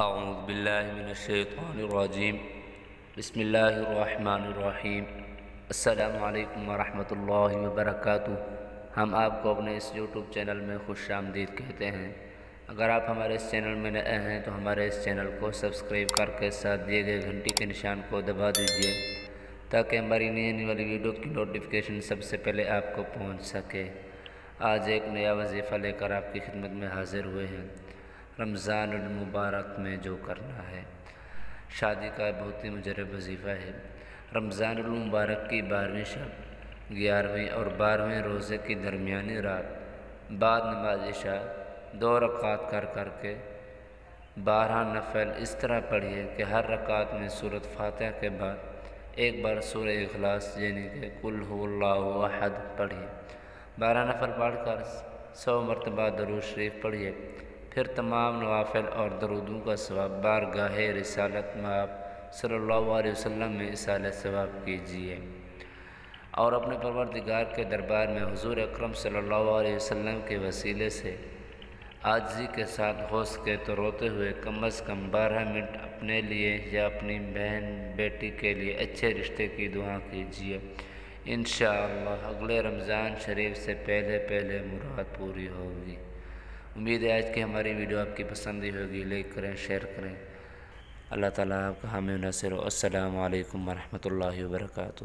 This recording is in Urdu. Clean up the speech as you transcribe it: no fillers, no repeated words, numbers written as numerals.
اعوذ باللہ من الشیطان الرجیم بسم اللہ الرحمن الرحیم السلام علیکم ورحمۃ اللہ وبرکاتہ۔ ہم آپ کو اپنے اس یوٹیوب چینل میں خوش آمدید کہتے ہیں۔ اگر آپ ہمارے اس چینل میں نئے ہیں تو ہمارے اس چینل کو سبسکرائب کر کے ساتھ دیے گئے گھنٹی کے نشان کو دبا دیجیے تاکہ ہماری نئی آنے والی ویڈیو کی نوٹیفیکیشن سب سے پہلے آپ کو پہنچ سکے۔ آج ایک نیا وظیفہ لے کر آپ کی خدمت میں حاضر ہوئے ہیں۔ رمضان المبارک میں جو کرنا ہے، شادی کا بہت ہی مجرب وظیفہ ہے۔ رمضان المبارک کی 12ویں شب، 11ویں اور 12ویں روزے کی درمیانی رات بعد نماز عشاء 2 رکعات کر کے 12 نفل اس طرح پڑھیے کہ ہر رکعت میں سورۃ فاتحہ کے بعد ایک بار سورہ اخلاص یعنی کہ قل هو اللہ احد پڑھیے۔ 12 نفل پڑھ کر 100 مرتبہ درود شریف پڑھیے۔ پھر تمام نوافل اور درودوں کا ثواب بارگاہ رسالت میں آپ صلی اللہ علیہ وسلم میں ایصال ثواب کیجیے اور اپنے پروردگار کے دربار میں حضور اکرم صلی اللہ علیہ وسلم کے وسیلے سے عاجزی کے ساتھ غوث کے تو روتے ہوئے کم از کم 12 منٹ اپنے لیے یا اپنی بہن بیٹی کے لیے اچھے رشتے کی دعا کیجیے۔ انشاءاللہ اگلے رمضان شریف سے پہلے مراد پوری ہوگی۔ امید ہے آج کی ہماری ویڈیو آپ کی پسند ہی ہوگی۔ لائک کریں، شیئر کریں۔ اللہ تعالیٰ آپ کا حامی و ناصر ہو۔ السلام علیکم ورحمۃ اللہ وبرکاتہ۔